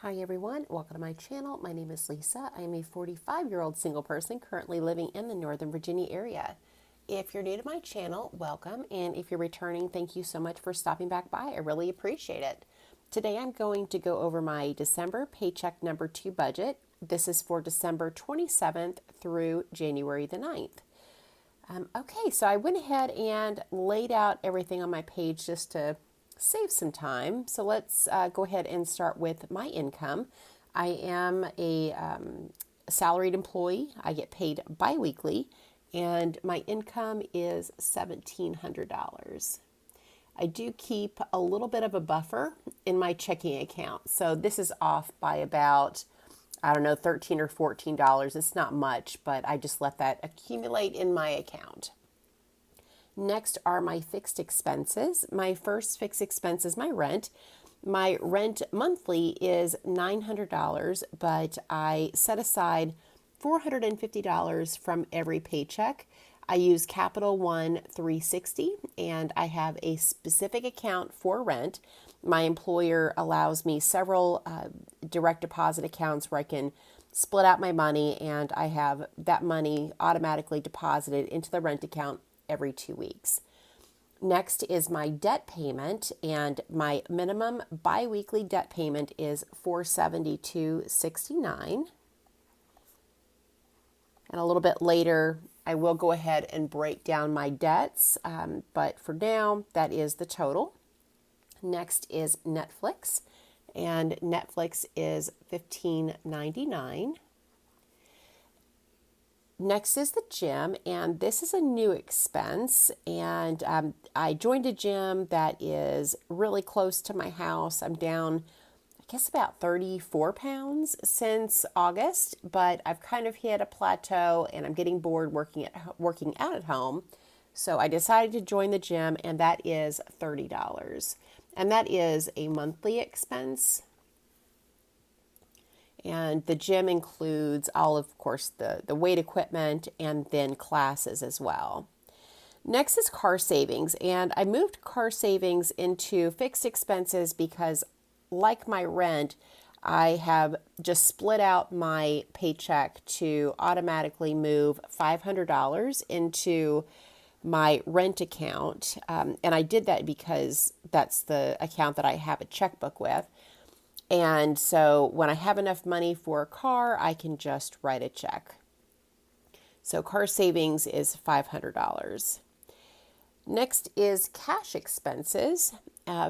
Hi everyone, welcome to my channel. My name is Lisa. I am a 45-year-old single person currently living in the Northern Virginia area. If you're new to my channel, welcome, and if you're returning, thank you so much for stopping back by. I really appreciate it. Today I'm going to go over my December paycheck number 2 budget. This is for December 27th through January the 9th. Okay, so I went ahead and laid out everything on my page just to save some time. So let's go ahead and start with my income. I am a salaried employee. I get paid biweekly, and my income is $1,700. I do keep a little bit of a buffer in my checking account. So this is off by about, I don't know, $13 or $14. It's not much, but I just let that accumulate in my account. Next are my fixed expenses. My first fixed expense is my rent. My rent monthly is $900, but I set aside $450 from every paycheck. I use Capital One 360, and I have a specific account for rent. My employer allows me several direct deposit accounts where I can split out my money, and I have that money automatically deposited into the rent account every 2 weeks. Next is my debt payment, and my minimum biweekly debt payment is $472.69. And a little bit later, I will go ahead and break down my debts, but for now, that is the total. Next is Netflix, and Netflix is $15.99. Next is the gym, and this is a new expense, and I joined a gym that is really close to my house. I'm down, I guess, about 34 pounds since August, but I've kind of hit a plateau, and I'm getting bored working out at home. So I decided to join the gym, and that is $30. And that is a monthly expense. And the gym includes all, of course, the weight equipment and then classes as well. Next is car savings. And I moved car savings into fixed expenses because, like my rent, I have just split out my paycheck to automatically move $500 into my rent account. And I did that because that's the account that I have a checkbook with. And so when I have enough money for a car, I can just write a check. So car savings is $500. Next is cash expenses.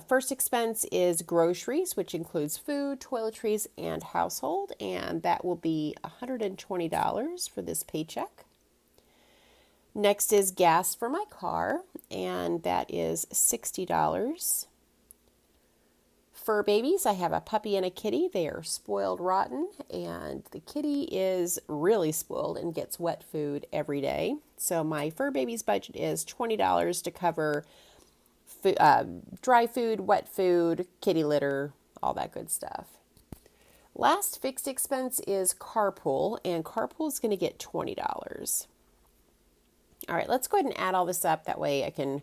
First expense is groceries, which includes food, toiletries, and household, and that will be $120 for this paycheck. Next is gas for my car, and that is $60. Fur babies, I have a puppy and a kitty. They are spoiled rotten, and the kitty is really spoiled and gets wet food every day. So my fur babies budget is $20 to cover dry food, wet food, kitty litter, all that good stuff. Last fixed expense is carpool, and carpool is going to get $20. All right, let's go ahead and add all this up. That way I can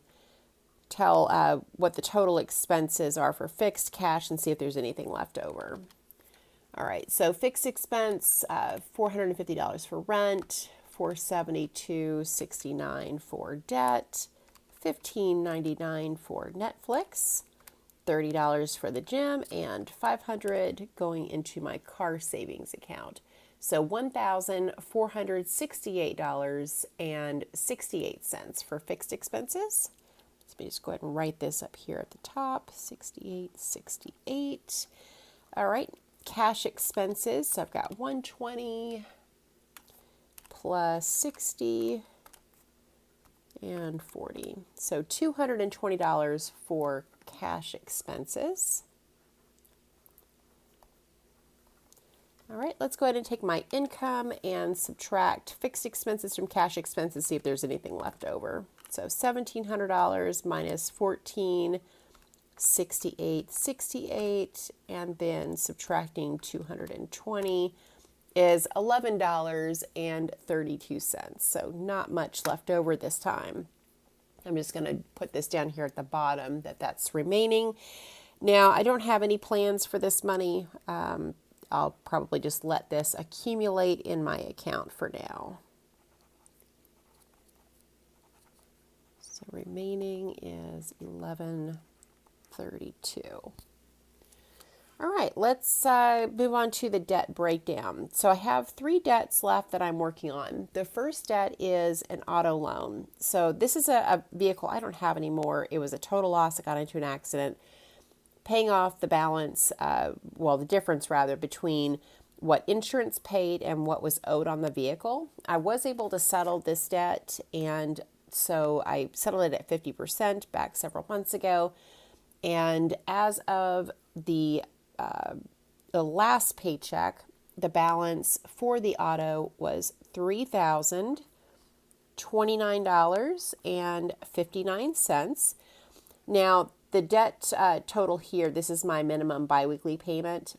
tell what the total expenses are for fixed cash and see if there's anything left over. All right, so fixed expense, $450 for rent, $472.69 for debt, $15.99 for Netflix, $30 for the gym, and $500 going into my car savings account. So $1,468.68 for fixed expenses. Let me just go ahead and write this up here at the top, 68.68. All right, cash expenses. So I've got 120 plus 60 and 40. So $220 for cash expenses. All right, let's go ahead and take my income and subtract fixed expenses from cash expenses, see if there's anything left over. So $1,700 minus $1,468.68, and then subtracting 220 is $11.32. So not much left over this time. I'm just going to put this down here at the bottom that's remaining. Now, I don't have any plans for this money. I'll probably just let this accumulate in my account for now. So remaining is 1132. All right, let's move on to the debt breakdown. So I have 3 debts left that I'm working on. The first debt is an auto loan. So this is a vehicle I don't have anymore. It was a total loss. I got into an accident. Paying off the balance, the difference rather, between what insurance paid and what was owed on the vehicle. I was able to settle this debt, and so I settled it at 50% back several months ago. And as of the last paycheck, the balance for the auto was $3,029.59. Now, the debt total here, this is my minimum biweekly payment.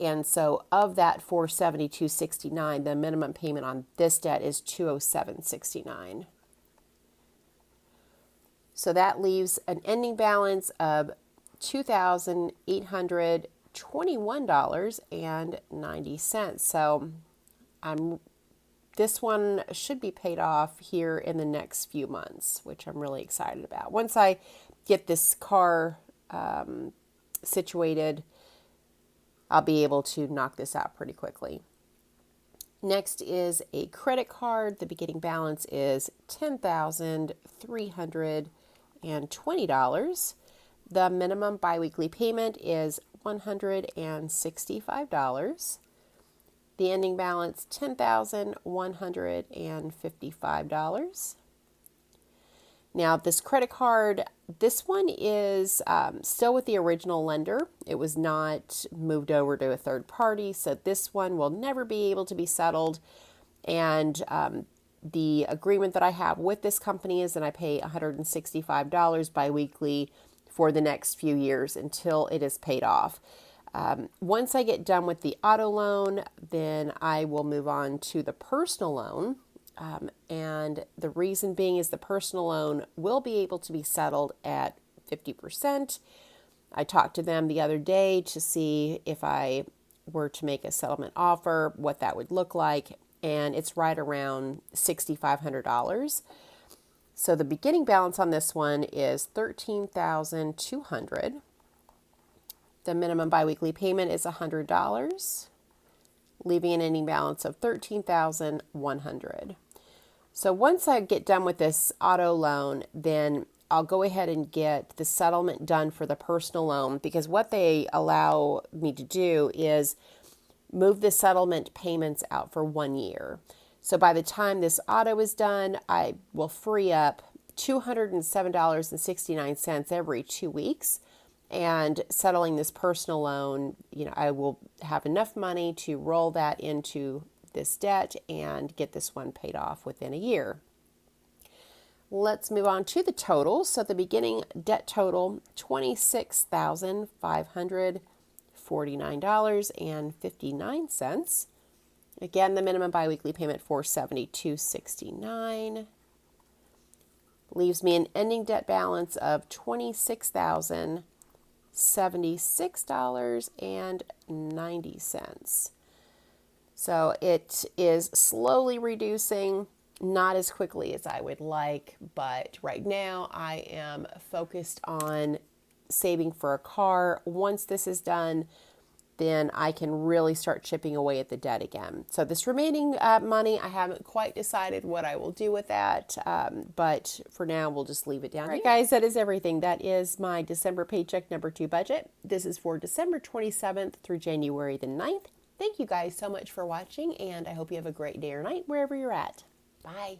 And so of that $472.69, the minimum payment on this debt is $207.69. So that leaves an ending balance of $2,821.90. So this one should be paid off here in the next few months, which I'm really excited about. Once I get this car situated, I'll be able to knock this out pretty quickly. Next is a credit card. The beginning balance is $10,320. The minimum biweekly payment is $165. The ending balance, $10,155. Now, this credit card, this one is still with the original lender. It was not moved over to a third party, so this one will never be able to be settled. And the agreement that I have with this company is that I pay $165 biweekly for the next few years until it is paid off. Once I get done with the auto loan, then I will move on to the personal loan. And the reason being is the personal loan will be able to be settled at 50%. I talked to them the other day to see if I were to make a settlement offer, what that would look like. And it's right around $6,500. So the beginning balance on this one is $13,200. The minimum biweekly payment is $100, leaving an ending balance of $13,100. So once I get done with this auto loan, then I'll go ahead and get the settlement done for the personal loan, because what they allow me to do is move the settlement payments out for 1 year. So by the time this auto is done, I will free up $207.69 every 2 weeks. And settling this personal loan, I will have enough money to roll that into this debt and get this one paid off within a year. Let's move on to the total. So the beginning debt total, $26,549.59. Again, the minimum biweekly payment $472.69. Leaves me an ending debt balance of $26,076.90. So it is slowly reducing, not as quickly as I would like, but right now I am focused on saving for a car. Once this is done, then I can really start chipping away at the debt again. So this remaining money, I haven't quite decided what I will do with that, but for now we'll just leave it down. All right, guys, that is everything. That is my December paycheck number 2 budget. This is for December 27th through January the 9th. Thank you guys so much for watching, and I hope you have a great day or night wherever you're at. Bye.